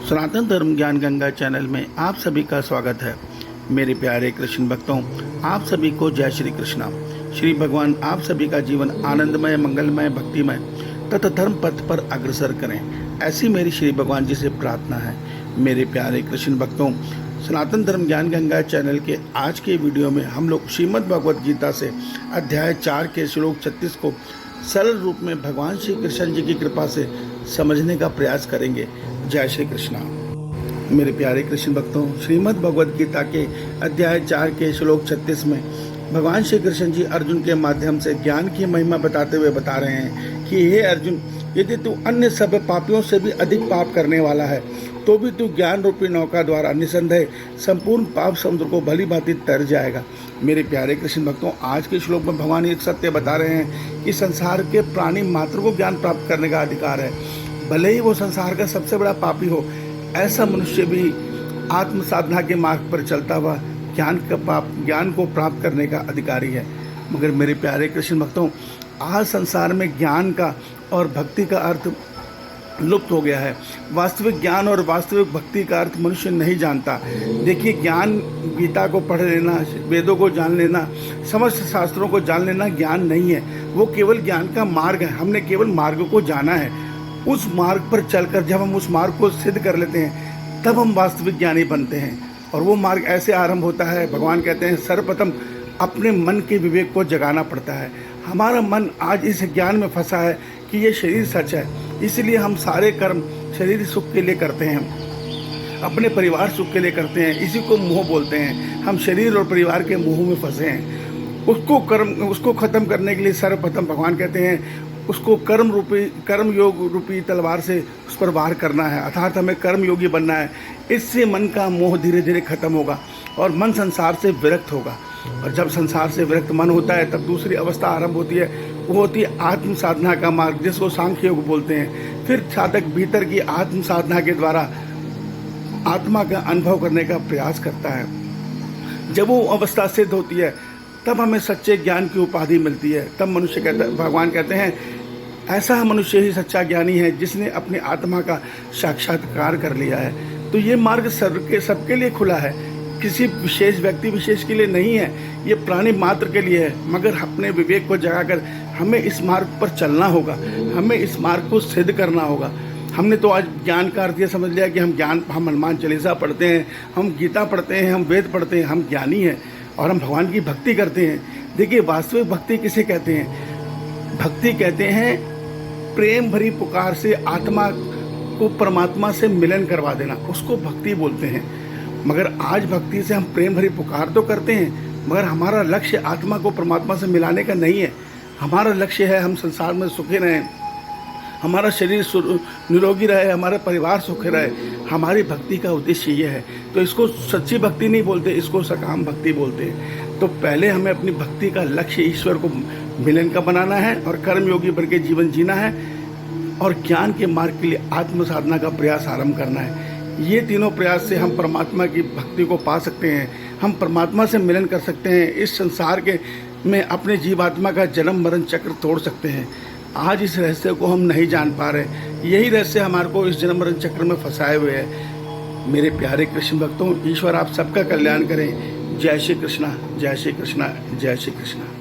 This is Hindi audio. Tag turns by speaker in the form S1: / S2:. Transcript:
S1: सनातन धर्म ज्ञान गंगा चैनल में आप सभी का स्वागत है। मेरे प्यारे कृष्ण भक्तों, आप सभी को जय श्री कृष्णा। श्री भगवान आप सभी का जीवन आनंदमय, मंगलमय, भक्तिमय तथा धर्म पथ पर अग्रसर करें, ऐसी मेरी श्री भगवान जी से प्रार्थना है। मेरे प्यारे कृष्ण भक्तों, सनातन धर्म ज्ञान गंगा चैनल के आज के वीडियो में हम लोग श्रीमद् भगवद गीता से अध्याय 4 के श्लोक 36 को सरल रूप में भगवान श्री कृष्ण जी की कृपा से समझने का प्रयास करेंगे। जय श्री कृष्णा। मेरे प्यारे कृष्ण भक्तों, श्रीमद् भगवद गीता के अध्याय 4 के श्लोक 36 में भगवान श्री कृष्ण जी अर्जुन के माध्यम से ज्ञान की महिमा बताते हुए बता रहे हैं कि हे अर्जुन, यदि तू अन्य सब पापियों से भी अधिक पाप करने वाला है तो भी तू ज्ञान रूपी नौका द्वारा निसंदेह संपूर्ण पाप समुद्र को भली भांति तर जाएगा। मेरे प्यारे कृष्ण भक्तों, आज के श्लोक में भगवान एक सत्य बता रहे हैं कि संसार के प्राणी मात्र को ज्ञान प्राप्त करने का अधिकार है। भले ही वो संसार का सबसे बड़ा पापी हो, ऐसा मनुष्य भी आत्म साधना के मार्ग पर चलता हुआ ज्ञान को प्राप्त करने का अधिकारी है। मगर मेरे प्यारे कृष्ण भक्तों, आज संसार में ज्ञान का और भक्ति का अर्थ लुप्त हो गया है। वास्तविक ज्ञान और वास्तविक भक्ति का अर्थ मनुष्य नहीं जानता। देखिए, ज्ञान गीता को पढ़ लेना, वेदों को जान लेना, समस्त शास्त्रों को जान लेना ज्ञान नहीं है। वो केवल ज्ञान का मार्ग है। हमने केवल मार्ग को जाना है। उस मार्ग पर चलकर जब हम उस मार्ग को सिद्ध कर लेते हैं तब हम वास्तविक ज्ञानी बनते हैं। और वो मार्ग ऐसे आरंभ होता है, भगवान कहते हैं सर्वप्रथम अपने मन के विवेक को जगाना पड़ता है। हमारा मन आज इस ज्ञान में फंसा है कि ये शरीर सच है, इसलिए हम सारे कर्म शरीर सुख के लिए करते हैं, अपने परिवार सुख के लिए करते हैं। इसी को मोह बोलते हैं। हम शरीर और परिवार के मोह में फंसे हैं। उसको खत्म करने के लिए सर्वप्रथम भगवान कहते हैं उसको कर्म योग रूपी तलवार से उस पर वार करना है, अर्थात हमें कर्म योगी बनना है। इससे मन का मोह धीरे धीरे खत्म होगा और मन संसार से विरक्त होगा। और जब संसार से विरक्त मन होता है तब दूसरी अवस्था आरंभ होती है। वो होती है आत्म साधना का मार्ग, जिसको सांख्य योग बोलते हैं। फिर साधक भीतर की आत्म साधना के द्वारा आत्मा का अनुभव करने का प्रयास करता है। जब वो अवस्था सिद्ध होती है तब हमें सच्चे ज्ञान की उपाधि मिलती है। तब मनुष्य भगवान कहते हैं ऐसा मनुष्य ही सच्चा ज्ञानी है जिसने अपनी आत्मा का साक्षात्कार कर लिया है। तो ये मार्ग सबके लिए खुला है, किसी विशेष व्यक्ति विशेष के लिए नहीं है। ये प्राणी मात्र के लिए है। मगर अपने विवेक को जगाकर हमें इस मार्ग पर चलना होगा, हमें इस मार्ग को सिद्ध करना होगा। हमने तो आज ज्ञान का अर्थ ये समझ लिया कि हम हनुमान चालीसा पढ़ते हैं, हम गीता पढ़ते हैं, हम वेद पढ़ते हैं, हम ज्ञानी हैं और हम भगवान की भक्ति करते हैं। देखिए, वास्तविक भक्ति किसे कहते हैं? भक्ति कहते हैं प्रेम भरी पुकार से आत्मा को परमात्मा से मिलन करवा देना, उसको भक्ति बोलते हैं। मगर आज भक्ति से हम प्रेम भरी पुकार तो करते हैं, मगर हमारा लक्ष्य आत्मा को परमात्मा से मिलाने का नहीं है। हमारा लक्ष्य है हम संसार में सुखी रहें, हमारा शरीर निरोगी रहे, हमारा परिवार सुखी रहे। हमारी भक्ति का उद्देश्य ये है। तो इसको सच्ची भक्ति नहीं बोलते, इसको सकाम भक्ति बोलते हैं। तो पहले हमें अपनी भक्ति का लक्ष्य ईश्वर को मिलन का बनाना है और कर्मयोगी बन के जीवन जीना है और ज्ञान के मार्ग के लिए आत्म साधना का प्रयास आरंभ करना है। ये तीनों प्रयास से हम परमात्मा की भक्ति को पा सकते हैं, हम परमात्मा से मिलन कर सकते हैं, इस संसार के में अपने जीवात्मा का जन्म मरण चक्र तोड़ सकते हैं। आज इस रहस्य को हम नहीं जान पा रहे। यही रहस्य हमारे को इस जन्म मरण चक्र में फंसाए हुए है। मेरे प्यारे कृष्ण भक्तों, ईश्वर आप सबका कल्याण करें। जय श्री कृष्णा, जय श्री कृष्णा, जय श्री कृष्णा।